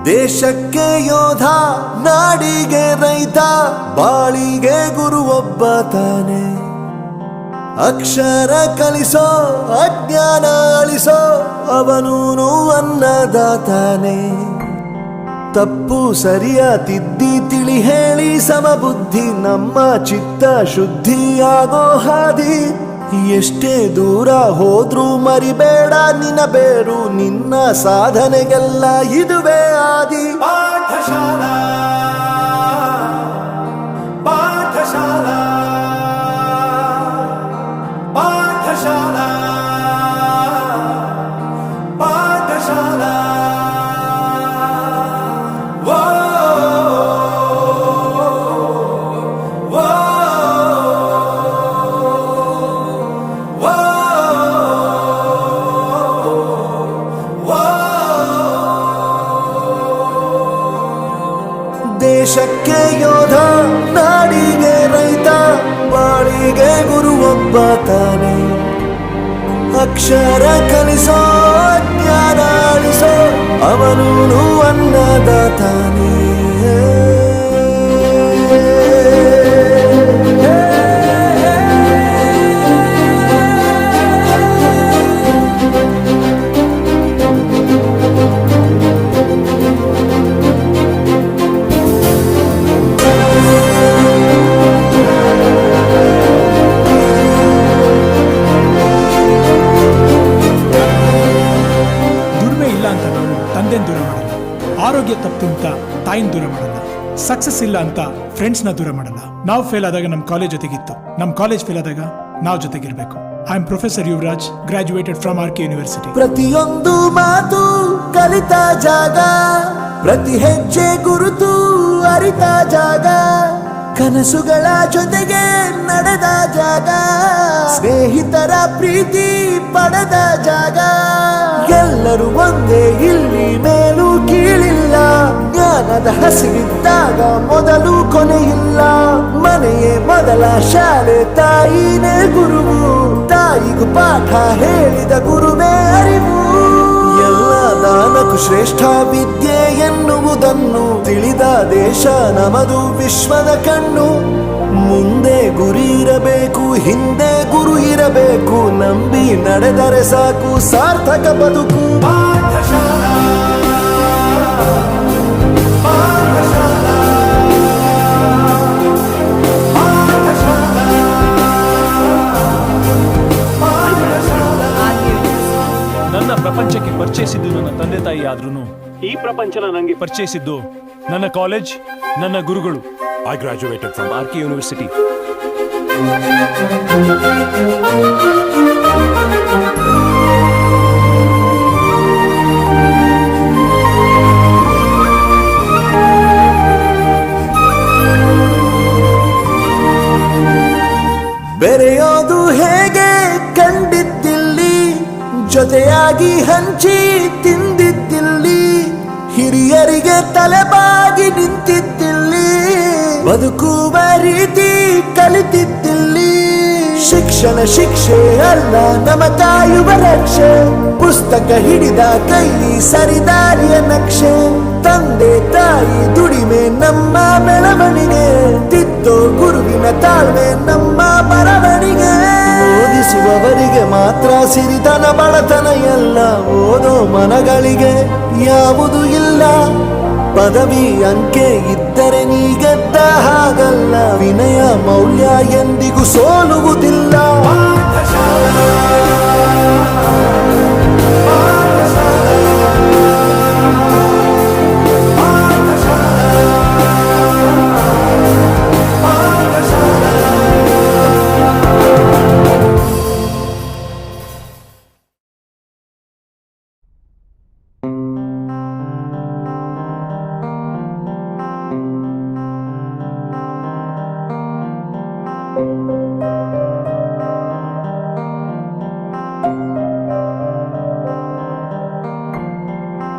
ದೇಶಕ್ಕೆ ಯೋಧ, ನಾಡಿಗೆ ರೈತ, ಬಾಳಿಗೆ ಗುರು ಒಬ್ಬ ತಾನೆ. ಅಕ್ಷರ ಕಲಿಸೋ, ಅಜ್ಞಾನ ಅಳಿಸೋ, ಅವನೂನು ಅನ್ನದಾತಾನೆ. ತಪ್ಪು ಸರಿಯ ತಿದ್ದಿ ತಿಳಿ ಹೇಳಿ ಸಮಬುದ್ಧಿ ನಮ್ಮ ಚಿತ್ತ ಶುದ್ಧಿಯಾಗೋ ಹಾದಿ. ಎಷ್ಟೇ ದೂರ ಹೋದ್ರೂ ಮರಿಬೇಡ ನಿನ್ನ ಬೇರು, ನಿನ್ನ ಸಾಧನೆಗೆಲ್ಲ ಇದುವೇ ಆದಿ. ಪಾಠಶಾಲಾ ಪಾಠಶಾಲಾ ಪಾಠಶಾಲಾ ಪಾಠಶಾಲಾ. ದೇಶಕ್ಕೆ ಯೋಧ, ನಾಡಿಗೆ ರೈತ, ಬಾಳಿಗೆ ಗುರು ಒಬ್ಬ ತಾನೆ. ಅಕ್ಷರ ಕಲಿಸೋ, ಜ್ಞಾನ ಅಳಿಸೋ, ಅವನೂನು ಅನ್ನದಾತಾನೆ. ದೂರ ಮಾಡಲ್ಲ, ಆರೋಗ್ಯ ತಪ್ಪು ಅಂತ ತಾಯಿನ ದೂರ ಮಾಡಲ್ಲ, ಸಕ್ಸಸ್ ಇಲ್ಲ ಅಂತ ಫ್ರೆಂಡ್ಸ್ನ ದೂರ ಮಾಡಲ್ಲ. ನಾವು ಫೇಲ್ ಆದಾಗ ನಮ್ಮ ಕಾಲೇಜ್ ಜೊತೆಗಿತ್ತು, ನಮ್ಮ ಕಾಲೇಜ್ ಫೇಲ್ ಆದಾಗ ನಾವು ಜೊತೆಗಿರ್ಬೇಕು. I am professor Yuvraj, graduated from R K university. ಪ್ರತಿಯೊಂದು ಮಾತು ಕಲಿತ ಜಾಗ, ಪ್ರತಿ ಹೆಜ್ಜೆ ಗುರುತು ಅರಿತ ಜಾಗ, ಕನಸುಗಳ ಜೊತೆಗೆ ನಡೆದ ಜಾಗ, ಸ್ನೇಹಿತರ ಪ್ರೀತಿ ಪಡೆದ ಜಾಗ. ಎಲ್ಲರೂ ಒಂದೇ, ಇಲ್ಲಿ ಮೇಲೂ ಕೀಳಿಲ್ಲ, ಜ್ಞಾನದ ಹಸಿವಿದ್ದಾಗ ಮೊದಲು ಕೊನೆಯಿಲ್ಲ. ಮನೆಯೇ ಮೊದಲ ಶಾಲೆ, ತಾಯಿನೇ ಗುರುವು, ತಾಯಿಗೂ ಪಾಠ ಹೇಳಿದ ಗುರುವೇ ಅರಿವು. ಎಲ್ಲ ದಾನಕ್ಕೂ ಶ್ರೇಷ್ಠ ವಿದ್ಯೆ ಎನ್ನುವುದನ್ನು ತಿಳಿದ ದೇಶ ನಮದು, ವಿಶ್ವದ ಕಣ್ಣು. ಮುಂದೆ ಗುರಿ ಇರಬೇಕು, ಹಿಂದೆ ಗುರು ಇರಬೇಕು, ನಂಬಿ ನಡೆದರೆ ಸಾಕು ಸಾರ್ಥಕ ಬದುಕು. ಪಾಠಶಾಲಾ ಪಾಠಶಾಲಾ ನನ್ನ ಪ್ರಪಂಚಕ್ಕೆ ಪರಿಚಯಿಸಿದ್ದು ನನ್ನ ತಂದೆ ತಾಯಿ ಆದ್ರೂ ಈ ಪ್ರಪಂಚನ ನನಗೆ ಪರಿಚಯಿಸಿದ್ದು ನನ್ನ ಕಾಲೇಜ್, ನನ್ನ ಗುರುಗಳು. I graduated from RK University. ಬೆರೆಯೋದು ಹೇಗೆ ಕಂಡಿದ್ದಿಲ್ಲಿ, ಜೊತೆಯಾಗಿ ಹಂಚಿ ತಿಂದಿದ್ದಿಲ್ಲಿ, ಹಿರಿಯರಿಗೆ ತಲೆಬಾಗಿ ನಿಂತಿದ್ದಿಲ್ಲಿ, ಬದುಕುವ ರೀತಿ ಕಲಿತಿದ್ದಿಲ್ಲಿ. ಶಿಕ್ಷಣ ಶಿಕ್ಷೆ ಅಲ್ಲ, ನಮ ಕಾಯುವ ರಕ್ಷೆ, ಪುಸ್ತಕ ಹಿಡಿದ ಕೈ ಸರಿದಾರಿಯ ನಕ್ಷೆ. ತಂದೆ ತಾಯಿ ದುಡಿಮೆ ನಮ್ಮ ಬೆಳವಣಿಗೆ, ತಿದ್ದೋ ಗುರುವಿನ ತಾಳ್ಮೆ ನಮ್ಮ ಬರವಣಿಗೆ. ಓದಿಸುವವರಿಗೆ ಮಾತ್ರ ಸಿರಿತನ ಬಡತನ ಎಲ್ಲ, ಓದೋ ಮನಗಳಿಗೆ ಯಾವುದು ಇಲ್ಲ. ಪದವಿ ಅಂಕೆ ಇದ್ದರೆ ನೀ ಗೆದ್ದ ಹಾಗಲ್ಲ, ವಿನಯ ಮೌಲ್ಯ ಎಂದಿಗೂ ಸೋಲುವುದಿಲ್ಲ.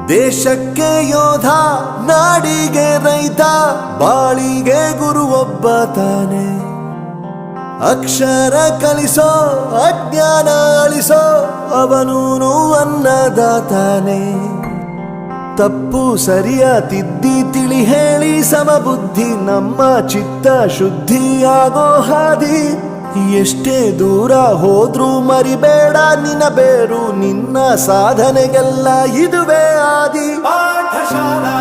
ದೇಶಕ್ಕೆ ಯೋಧ, ನಾಡಿಗೆ ರೈತ, ಬಾಳಿಗೆ ಗುರು ಒಬ್ಬ ತಾನೆ. ಅಕ್ಷರ ಕಲಿಸೋ, ಅಜ್ಞಾನ ಅಳಿಸೋ, ಅವನೂನು ಅನ್ನದಾತಾನೆ. ತಪ್ಪು ಸರಿಯ ತಿದ್ದಿ ತಿಳಿ ಹೇಳಿ ಸಮಬುದ್ಧಿ ನಮ್ಮ ಚಿತ್ತ ಶುದ್ಧಿಯಾಗೋ ಹಾದಿ. ಎಷ್ಟೇ ದೂರ ಹೋದ್ರೂ ಮರಿಬೇಡ ನಿನ್ನ ಬೇರು, ನಿನ್ನ ಸಾಧನೆಗೆಲ್ಲ ಇದುವೇ ಆದಿ. ಪಾಠಶಾಲಾ